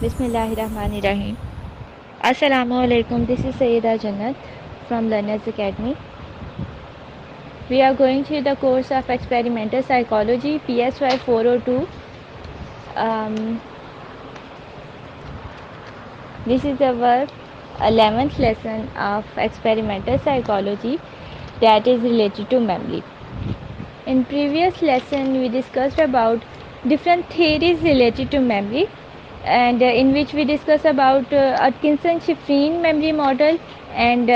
بسم اللہ الرحمن الرحیم. السلام علیکم. This is Sayyida Jannat from Learners Academy. We are going through the course of experimental psychology PSY 402. This is our 11th lesson of experimental psychology that is related to memory. In previous lesson we discussed about different theories related to memory, and in which we discuss about Atkinson-Shiffrin memory model and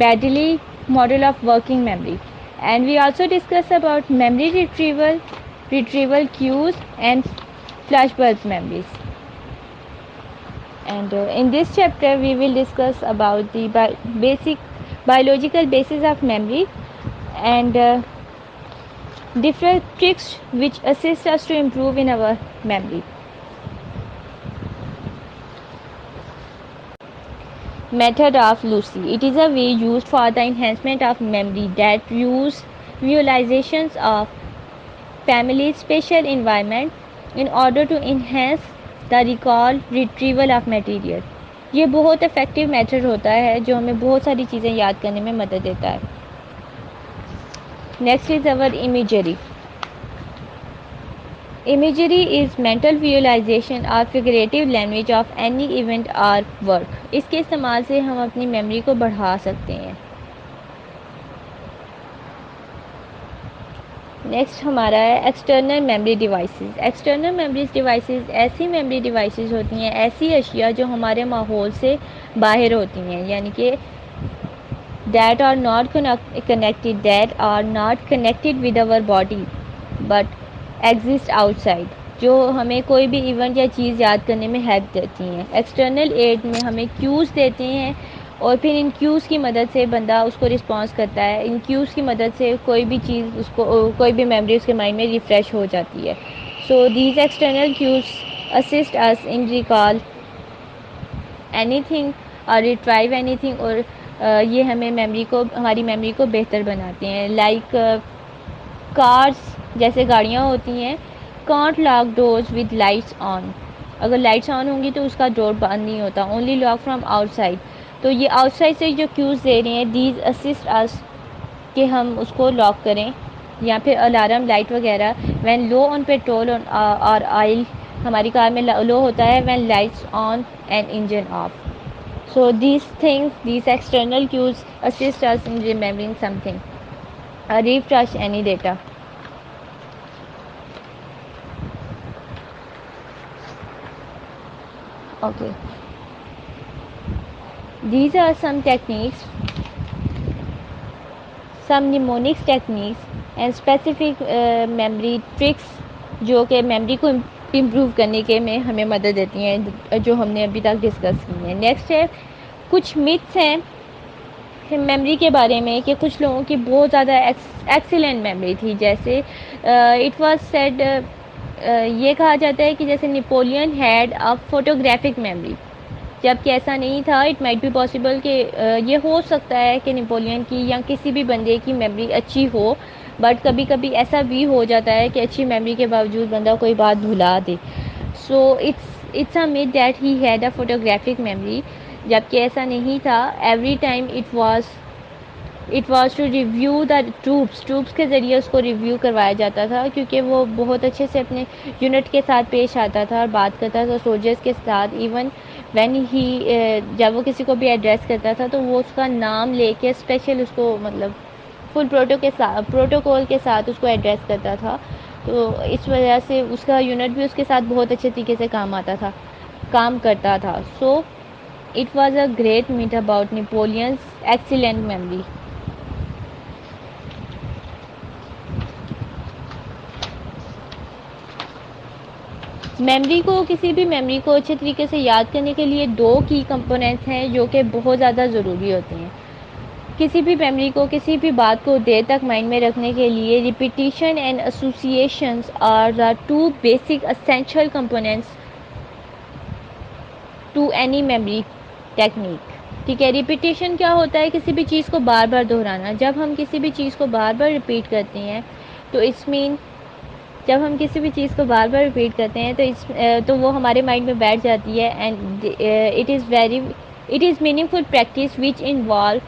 Baddeley model of working memory, and we also discuss about memory retrieval cues and flashbulb memories. And in this chapter we will discuss about the basic biological basis of memory and different tricks which assist us to improve in our memory. Method of Lucy. It is a way used for the enhancement of memory that use visualizations of family's spatial environment in order to enhance the recall retrieval of material. یہ بہت effective method ہوتا ہے جو ہمیں بہت ساری چیزیں یاد کرنے میں مدد دیتا ہے. Next is our imagery. Imagery is mental visualization or figurative language of any event or work. اس کے استعمال سے ہم اپنی میموری کو بڑھا سکتے ہیں. نیکسٹ ہمارا ہے external memory devices. External memory devices ایسی میموری ڈیوائسز ہوتی ہیں، ایسی اشیاء جو ہمارے ماحول سے باہر ہوتی ہیں، یعنی کہ that are not connected with our body but exist outside. جو ہمیں کوئی بھی ایونٹ یا چیز یاد کرنے میں ہیلپ دیتی ہیں. ایکسٹرنل ایڈ میں ہمیں کیوز دیتے ہیں اور پھر ان کیوز کی مدد سے بندہ اس کو رسپانس کرتا ہے. ان کیوز کی مدد سے کوئی بھی چیز اس کو کوئی بھی میموری اس کے مائنڈ میں ریفریش ہو جاتی ہے. So these external cues assist us in recall اینی تھنگ اور ریٹرائیو اینی تھنگ، اور یہ ہمیں ہماری میموری کو بہتر بناتے ہیں. لائک کارس، جیسے گاڑیاں ہوتی ہیں، can't lock doors with lights on. اگر لائٹس آن ہوں گی تو اس کا ڈور بند نہیں ہوتا. Only lock from outside. تو یہ آؤٹ سائڈ سے جو کیوز دے رہے ہیں، دیز اسسٹ اس کہ ہم اس کو لاک کریں. یا پھر الارم لائٹ وغیرہ وین لو آن پیٹرول اور آئل، ہماری کار میں لو ہوتا ہے when lights on and engine of. So these things, these external cues assist us in remembering something or refresh any data. Okay. These are some techniques, some mnemonics techniques and specific memory tricks جو کہ memory کو improve کرنے کے میں ہمیں مدد دیتی ہیں، جو ہم نے ابھی تک ڈسکس کی ہیں. نیکسٹ ہے کچھ میتھس ہیں میموری کے بارے میں کہ کچھ لوگوں کی بہت زیادہ ایکسیلنٹ میموری تھی. جیسے اٹ واز سیڈ، یہ کہا جاتا ہے کہ جیسے Napoleon head a photographic memory, جبکہ ایسا نہیں تھا. اٹ مائٹ بی پاسبل کہ یہ ہو سکتا ہے کہ نیپولین کی یا کسی بھی بندے کی میموری اچھی ہو، بٹ کبھی کبھی ایسا بھی ہو جاتا ہے کہ اچھی میموری کے باوجود بندہ کوئی بات بھلا دے. So it's a myth that he had a photographic memory, جبکہ ایسا نہیں تھا. Every time it was to review the tropes کے ذریعے اس کو ریویو کروایا جاتا تھا، کیونکہ وہ بہت اچھے سے اپنے یونٹ کے ساتھ پیش آتا تھا اور بات کرتا تھا سولجرس کے ساتھ. ایون وین ہی جب وہ کسی کو بھی ایڈریس کرتا تھا تو وہ اس کا نام لے کے اسپیشل اس کو مطلب فل پروٹوکول کے ساتھ اس کو ایڈریس کرتا تھا. تو اس وجہ سے اس کا یونٹ بھی اس کے ساتھ بہت اچھے طریقے سے کام کرتا تھا. So it was a great myth about Napoleon's excellent memory. کسی بھی میموری کو اچھے طریقے سے یاد کرنے کے لیے دو کی کمپوننٹس ہیں جو کہ بہت زیادہ ضروری ہوتے ہیں. کسی بھی میموری کو، کسی بھی بات کو دیر تک مائنڈ میں رکھنے کے لیے repetition and associations are the two basic essential components to any memory technique. ٹھیک ہے، ریپیٹیشن کیا ہوتا ہے؟ کسی بھی چیز کو بار بار دہرانا. جب ہم کسی بھی چیز کو بار بار ریپیٹ کرتے ہیں تو اٹس مین جب ہم کسی بھی چیز کو بار بار ریپیٹ کرتے ہیں تو وہ ہمارے مائنڈ میں بیٹھ جاتی ہے. And it is meaningful practice which involve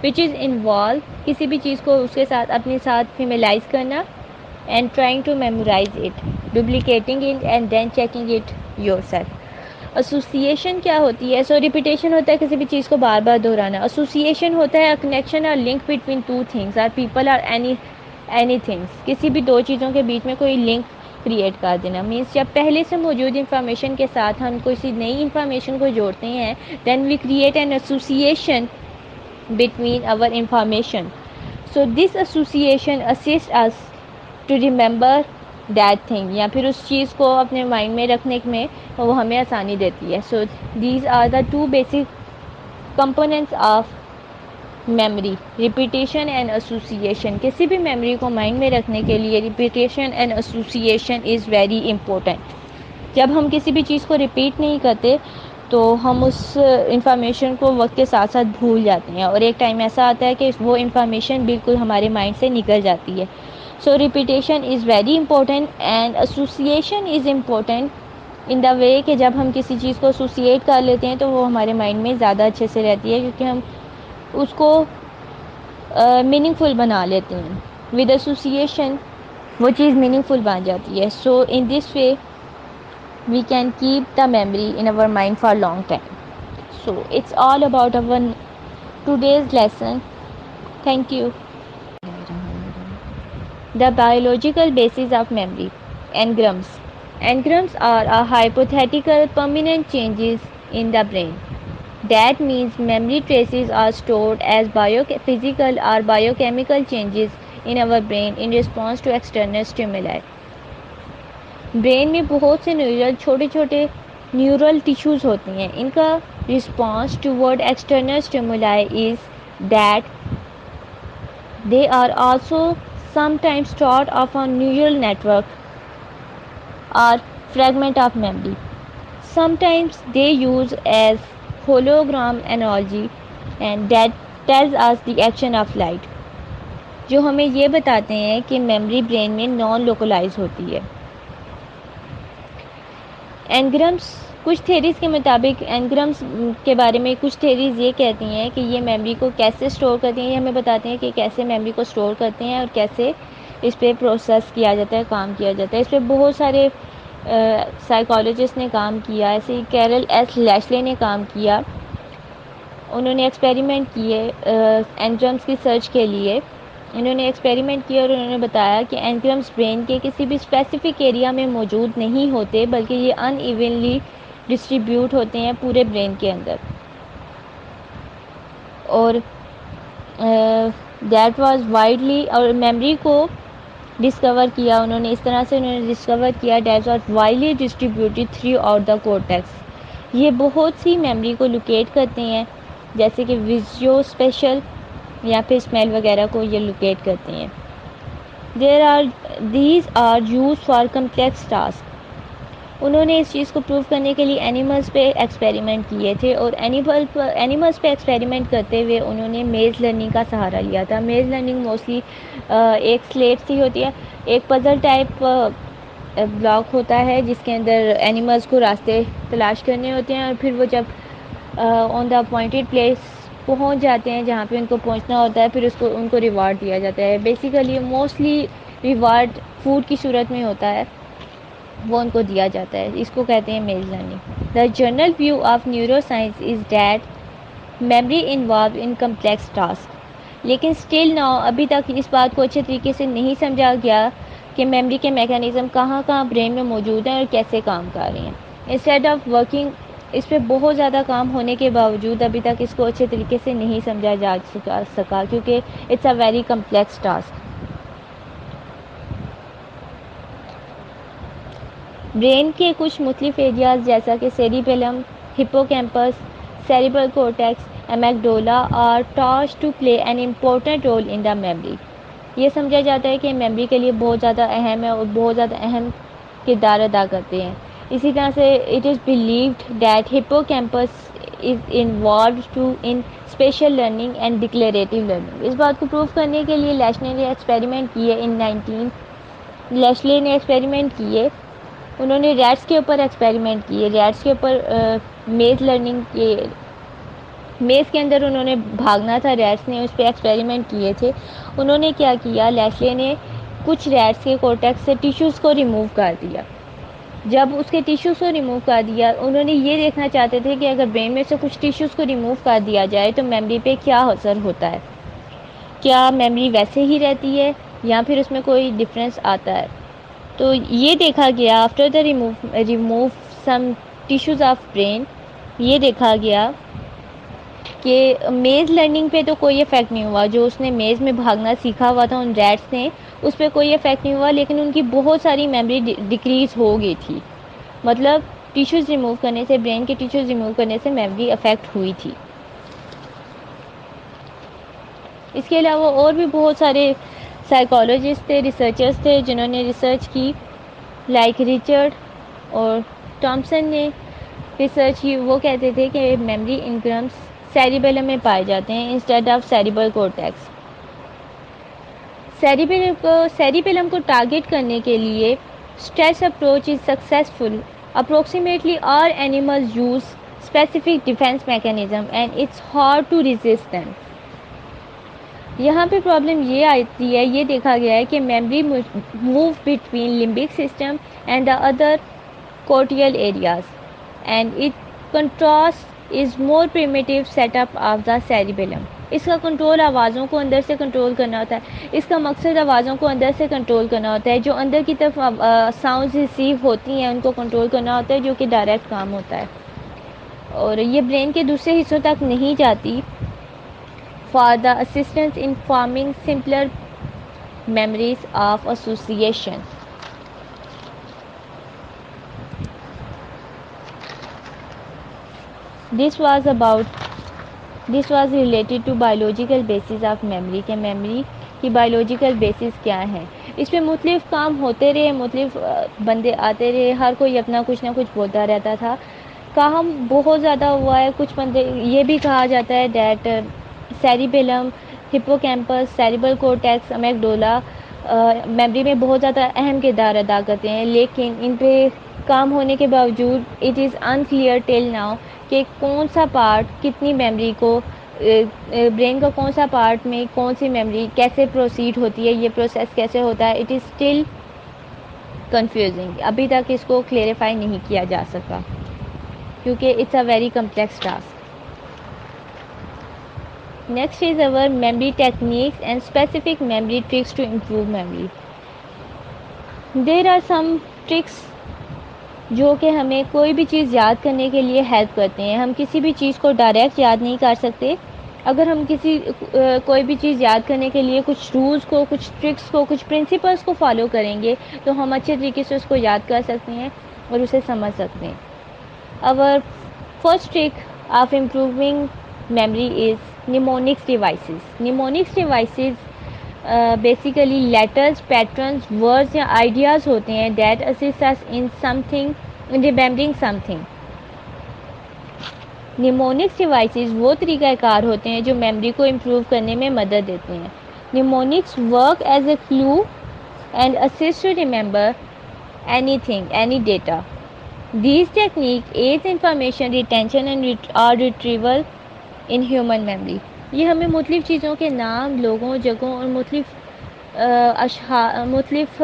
which is involve کسی بھی چیز کو اس کے ساتھ اپنے ساتھ فیملائز کرنا and trying to memorize it, duplicating it and then checking it yourself. Association کیا ہوتی ہے؟ سو ریپیٹیشن ہوتا ہے کسی بھی چیز کو بار بار دہرانا. ایسوسیشن ہوتا ہے کنیکشن اور لنک بٹوین ٹو تھنگس اور پیپل اور اینی تھنگس. کسی بھی دو چیزوں کے بیچ میں کوئی لنک کریٹ کر دینا. مینس جب پہلے سے موجود انفارمیشن کے ساتھ ہم کسی نئی انفارمیشن کو جوڑتے ہیں, then we create an association between our information. So this association assists us to remember that thing, یا پھر اس چیز کو اپنے مائنڈ میں رکھنے میں وہ ہمیں آسانی دیتی ہے. So these are the two basic components of memory, repetition and association. کسی بھی میموری کو مائنڈ میں رکھنے کے لیے repetition and association is very important. جب ہم کسی بھی چیز کو ریپیٹ نہیں کرتے تو ہم اس انفارمیشن کو وقت کے ساتھ ساتھ بھول جاتے ہیں, اور ایک ٹائم ایسا آتا ہے کہ وہ انفارمیشن بالکل ہمارے مائنڈ سے نکل جاتی ہے. So repetition is very important and association is important in the way کہ جب ہم کسی چیز کو ایسوسیٹ کر لیتے ہیں تو وہ ہمارے مائنڈ میں زیادہ اچھے سے رہتی ہے, کیونکہ ہم اس کو میننگ فل بنا لیتے ہیں. ود ایسوسیشن وہ چیز میننگ فل بن جاتی ہے. سو ان دس وے we can keep the memory in our mind for a long time. So it's all about our today's lesson. Thank you. The biological basis of memory. Engrams. Engrams are a hypothetical permanent changes in the brain. That means memory traces are stored as biophysical or biochemical changes in our brain in response to external stimuli. Brain میں بہت سے چھوٹے چھوٹے neural tissues ہوتے ہیں. ان کا response toward external stimuli is that they are also sometimes start of a neural network اور fragment of memory. Sometimes they use as hologram analogy and that tells us the action of light, جو ہمیں یہ بتاتے ہیں کہ memory brain میں naan localise ہوتی ہے. اینگرمس کچھ تھیریز کے مطابق اینگرمس کے بارے میں کچھ تھیریز یہ کہتی ہیں کہ یہ میموری کو کیسے اسٹور کرتی ہیں. یہ ہمیں بتاتے ہیں کہ کیسے میموری کو اسٹور کرتے ہیں اور کیسے اس پہ پروسیس کیا جاتا ہے, کام کیا جاتا ہے. اس پہ بہت سارے سائیکالوجسٹ نے کام کیا, ایسے ہی کیرل ایس لیشلے نے کام کیا. انہوں نے ایکسپیریمنٹ کیے اینگرمس کی سرچ کے لیے. انہوں نے ایکسپیریمنٹ کیا اور انہوں نے بتایا کہ اینگرمس برین کے کسی بھی اسپیسیفک ایریا میں موجود نہیں ہوتے, بلکہ یہ ان ایونلی ڈسٹریبیوٹ ہوتے ہیں پورے برین کے اندر. اور دیٹ واز وائڈلی, اور میموری کو ڈسکور کیا انہوں نے اس طرح سے, انہوں نے ڈسکور کیا that was widely distributed through out the cortex. یہ بہت سی میموری کو لوکیٹ کرتے ہیں, جیسے کہ ویژیو اسپیشل یا پھر اسمیل وغیرہ کو یہ لوکیٹ کرتے ہیں. These are use for complex task. انہوں نے اس چیز کو پروو کرنے کے لیے اینیملز پہ ایکسپیریمنٹ کیے تھے, اور اینیملز پہ ایکسپیریمنٹ کرتے ہوئے انہوں نے میز لرننگ کا سہارا لیا تھا. میز لرننگ موسٹلی ایک سلیٹ سی ہوتی ہے, ایک پزل ٹائپ بلاک ہوتا ہے جس کے اندر اینیملز کو راستے تلاش کرنے ہوتے ہیں, اور پھر وہ جب آن دا اپوائنٹڈ پلیس پہنچ جاتے ہیں جہاں پہ ان کو پہنچنا ہوتا ہے, پھر ان کو ریوارڈ دیا جاتا ہے. بیسیکلی موسٹلی ریوارڈ فوڈ کی صورت میں ہوتا ہے, وہ ان کو دیا جاتا ہے. اس کو کہتے ہیں maze learning. The general view of neuroscience is that memory involve in complex task. لیکن اسٹل ناؤ ابھی تک اس بات کو اچھے طریقے سے نہیں سمجھا گیا کہ میموری کے میکانزم کہاں کہاں برین میں موجود ہیں اور کیسے کام کر رہے ہیں. انسٹیڈ آف ورکنگ, اس پہ بہت زیادہ کام ہونے کے باوجود ابھی تک اس کو اچھے طریقے سے نہیں سمجھا جا سکا, کیونکہ it's a very complex task. Brain کے کچھ مختلف ایریاز جیسا کہ cerebellum, hippocampus, cerebral cortex, amygdala are tasked to play an important role in the memory. یہ سمجھا جاتا ہے کہ میموری کے لیے بہت زیادہ اہم ہے اور بہت زیادہ اہم کردار ادا کرتے ہیں. اسی طرح سے it is believed that ہپوکیمپس is involved to in spatial learning and declarative learning. اس بات کو پروف کرنے کے لیے لیشلے نے ایکسپیریمنٹ کیے لیشلے نے ایکسپیریمنٹ کیے. انہوں نے ریٹس کے اوپر ایکسپیریمنٹ کیے، ریٹس کے اوپر میز لرننگ کے میز کے اندر انہوں نے بھاگنا تھا، ریٹس نے اس پہ ایکسپیریمنٹ کیے تھے. انہوں نے کیا کیا، لیشلے نے کچھ ریٹس کے کورٹیکس سے ٹیشوز کو ریموو کر دیا. جب اس کے ٹیشوز کو ریموو کر دیا، انہوں نے یہ دیکھنا چاہتے تھے کہ اگر برین میں سے کچھ ٹیشوز کو ریموو کر دیا جائے تو میموری پہ کیا اثر ہوتا ہے، کیا میموری ویسے ہی رہتی ہے یا پھر اس میں کوئی ڈفرینس آتا ہے. تو یہ دیکھا گیا after the remove some tissues of brain, یہ دیکھا گیا کہ میز لرننگ پہ تو کوئی افیکٹ نہیں ہوا. جو اس نے میز میں بھاگنا سیکھا ہوا تھا ان ریٹس نے، اس پہ کوئی افیکٹ نہیں ہوا، لیکن ان کی بہت ساری میموری ڈکریز ہو گئی تھی. مطلب ٹیشوز ریموو کرنے سے، برین کے ٹیشوز ریموو کرنے سے میموری افیکٹ ہوئی تھی. اس کے علاوہ اور بھی بہت سارے سائیکالوجسٹ تھے، ریسرچرز تھے جنہوں نے ریسرچ کی، لائک ریچرڈ اور ٹامسن نے ریسرچ کی. وہ کہتے تھے کہ میموری انگرامس سیریبیلم میں پائے جاتے ہیں instead of cerebral cortex. Cerebellum کو ٹارگٹ کرنے کے لیے stress approach is successful. Approximately all animals use specific defence mechanism and it's hard to resist them. یہاں پہ پرابلم یہ آتی ہے، یہ دیکھا گیا ہے کہ memory move between limbic system and the other cortical areas and it contrast is more primitive setup of the cerebellum. اس کا کنٹرول آوازوں کو اندر سے کنٹرول کرنا ہوتا ہے، اس کا مقصد آوازوں کو اندر سے کنٹرول کرنا ہوتا ہے. جو اندر کی طرف ساؤنڈز ریسیو ہوتی ہیں ان کو کنٹرول کرنا ہوتا ہے، جو کہ ڈائریکٹ کام ہوتا ہے، اور یہ برین کے دوسرے حصوں تک نہیں جاتی. For the assistance in forming سمپلر memories of association. This was related to biological basis of memory کہ میموری کی بایولوجیکل بیسس کیا ہے. اس پہ مختلف کام ہوتے رہے، مختلف بندے آتے رہے، ہر کوئی اپنا کچھ نہ کچھ بولتا رہتا تھا. کام بہت زیادہ ہوا ہے. کچھ بندے یہ بھی کہا جاتا ہے that cerebellum, hippocampus, cerebral cortex, amygdala memory میں بہت زیادہ اہم کردار ادا کرتے ہیں، لیکن ان پہ کام ہونے کے باوجود it is unclear till now کہ کون سا پارٹ کتنی میموری کو، برین کا کون سا پارٹ میں کون سی میموری کیسے پروسیڈ ہوتی ہے، یہ پروسیس کیسے ہوتا ہے. It is still confusing. ابھی تک اس کو کلیئرفائی نہیں کیا جا سکا کیونکہ it's a very complex task. Next is our memory techniques and specific memory tricks to improve memory. There are some tricks جو کہ ہمیں کوئی بھی چیز یاد کرنے کے لیے ہیلپ کرتے ہیں. ہم کسی بھی چیز کو ڈائریکٹ یاد نہیں کر سکتے. اگر ہم کوئی بھی چیز یاد کرنے کے لیے کچھ رولز کو، کچھ ٹرکس کو، کچھ پرنسپلس کو فالو کریں گے تو ہم اچھے طریقے سے اس کو یاد کر سکتے ہیں اور اسے سمجھ سکتے ہیں. Our first trick of improving memory is mnemonics devices. Mnemonics devices basically letters, patterns, words یا ideas ہوتے ہیں that assist us in remembering something. Mnemonics devices وہ طریقہ کار ہوتے ہیں جو میموری کو امپروو کرنے میں مدد دیتے ہیں. Mnemonics work as a clue and assist to remember anything, any data. These techniques aid information retention and retrieval in human memory. یہ ہمیں مختلف چیزوں کے نام، لوگوں، جگہوں اور مختلف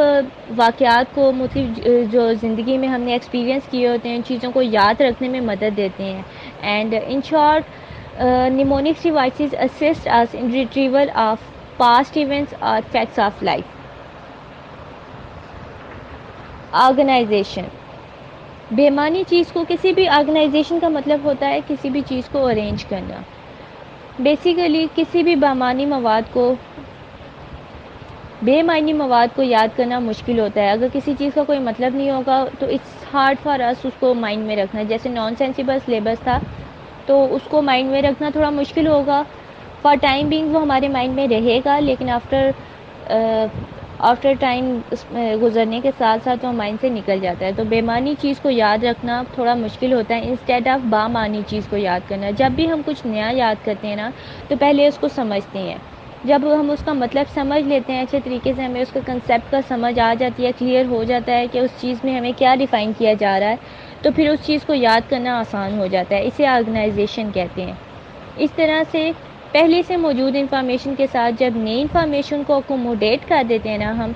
واقعات کو، مختلف جو زندگی میں ہم نے ایکسپیرینس کیے ہوتے ہیں ان چیزوں کو یاد رکھنے میں مدد دیتے ہیں. And in short mnemonics devices assist us in retrieval of past events or facts of life. Organization. بےمعنی چیز کو، کسی بھی آرگنائزیشن کا مطلب ہوتا ہے کسی بھی چیز کو ارینج کرنا. بیسیکلی کسی بھی بے معنی مواد کو یاد کرنا مشکل ہوتا ہے. اگر کسی چیز کا کوئی مطلب نہیں ہوگا تو اٹس ہارڈ فار اس اس کو مائنڈ میں رکھنا. جیسے نان سینسیبل سلیبس تھا تو اس کو مائنڈ میں رکھنا تھوڑا مشکل ہوگا. فار ٹائم بینگ وہ ہمارے مائنڈ میں رہے گا، لیکن آفٹر آفٹر ٹائم گزرنے کے ساتھ ساتھ وہ مائنڈ سے نکل جاتا ہے. تو بے معنی چیز کو یاد رکھنا تھوڑا مشکل ہوتا ہے انسٹیڈ آف بامعنی چیز کو یاد کرنا. جب بھی ہم کچھ نیا یاد کرتے ہیں نا تو پہلے اس کو سمجھتے ہیں. جب ہم اس کا مطلب سمجھ لیتے ہیں اچھے طریقے سے, ہمیں اس کا کنسیپٹ کا سمجھ آ جاتی ہے, کلیئر ہو جاتا ہے کہ اس چیز میں ہمیں کیا ڈیفائن کیا جا رہا ہے, تو پھر اس چیز کو یاد کرنا آسان ہو جاتا ہے. اسے آرگنائزیشن کہتے ہیں. اس طرح سے پہلے سے موجود انفارمیشن کے ساتھ جب نئی انفارمیشن کو اکوموڈیٹ کر دیتے ہیں نا ہم,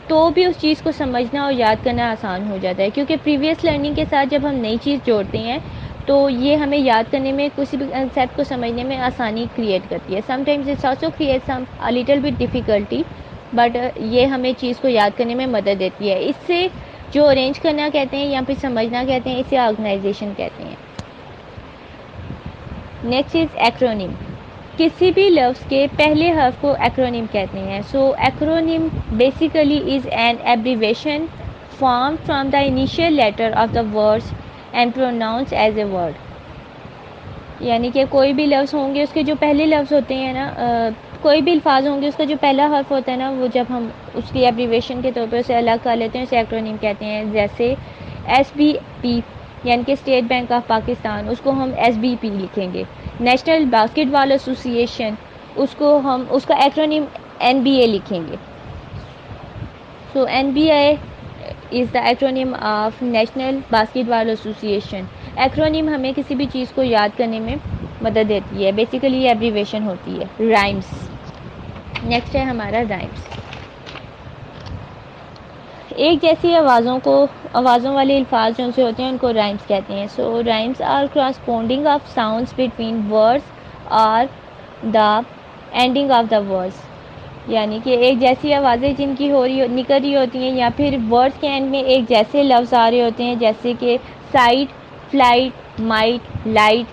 تو بھی اس چیز کو سمجھنا اور یاد کرنا آسان ہو جاتا ہے. کیونکہ پریویس لرننگ کے ساتھ جب ہم نئی چیز جوڑتے ہیں تو یہ ہمیں یاد کرنے میں, کسی بھی کنسیپٹ کو سمجھنے میں آسانی کریٹ کرتی ہے. Sometimes it's also create some little bit difficulty, but یہ ہمیں چیز کو یاد کرنے میں مدد دیتی ہے. اس سے جو ارینج کرنا کہتے ہیں یا پھر سمجھنا کہتے ہیں, اسے آرگنائزیشن کہتے ہیں. Next is acronym. کسی بھی لفظ کے پہلے حرف کو ایکرونیم کہتے ہیں. So acronym basically is an abbreviation form from the initial letter of the words and pronounce as a word. یعنی کہ کوئی بھی لفظ ہوں گے, اس کے جو پہلے لفظ ہوتے ہیں نا, کوئی بھی الفاظ ہوں گے, اس کا جو پہلا حرف ہوتا ہے نا, وہ جب ہم اس کی ایبریویشن کے طور پہ اسے الگ کر لیتے ہیں, اسے ایکرونیم کہتے ہیں. جیسے ایس بی پی یعنی کہ اسٹیٹ بینک آف پاکستان, اس کو ہم ایس بی پی لکھیں گے. نیشنل باسکٹ بال ایسوسی ایشن, اس کا ایکرونیم این بی اے لکھیں گے. So N B A is the acronym of National Basketball Association. Acronym ہمیں کسی بھی چیز کو یاد کرنے میں مدد دیتی ہے. بیسیکلی ایبریویشن ہوتی ہے. رائمس. نیکسٹ ہے ہمارا رائمس. ایک جیسی آوازوں والے الفاظ جو سے ہوتے ہیں ان کو رائمس کہتے ہیں. سو rhymes are corresponding of sounds between words or the ending of the words. یعنی کہ ایک جیسی آوازیں جن کی نکل رہی ہوتی ہیں, یا پھر ورڈس کے اینڈ میں ایک جیسے لفظ آ رہے ہوتے ہیں, جیسے کہ sight, flight, might, light,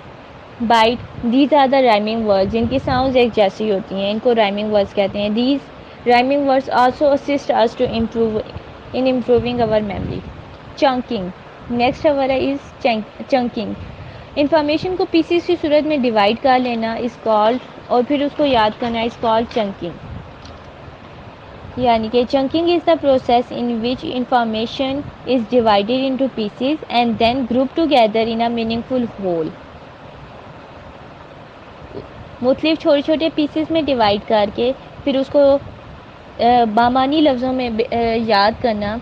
bite. These are the rhyming words جن کی ساؤنڈز ایک جیسی ہوتی ہیں, ان کو رائمنگ ورڈز کہتے ہیں. These rhyming words also assist us to improving our memory. Chunking. Next ہمارا از چنکنگ. انفارمیشن کو پیسز کی صورت میں ڈیوائڈ کر لینا از کالڈ, اور پھر اس کو یاد کرنا از کالڈ چنکنگ. یعنی کہ chunking is the process in which information is divided into pieces and then group together in a meaningful whole. مختلف چھوٹے چھوٹے پیسز میں ڈیوائڈ کر کے پھر اس کو بامعنی لفظوں میں یاد کرنا,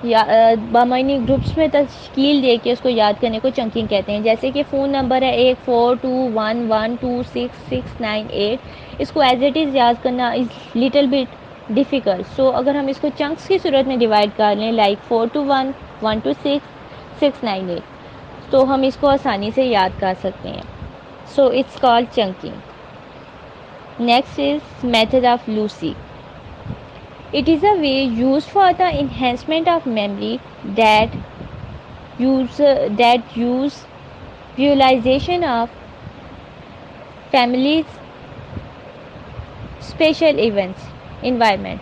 یا بامعنی گروپس میں تشکیل دے کے اس کو یاد کرنے کو چنکنگ کہتے ہیں. جیسے کہ فون نمبر ہے 8421126698, اس کو ایز اٹ از یاد کرنا از لٹل بٹ ڈیفیکلٹ. سو اگر ہم اس کو چنکس کی صورت میں ڈیوائڈ کر لیں, لائک 4211266698, تو ہم اس کو آسانی سے یاد کر سکتے ہیں. So it's called chunking. Next is method of loci. It is a way used for the enhancement of memory that use visualization of families, special events, environment.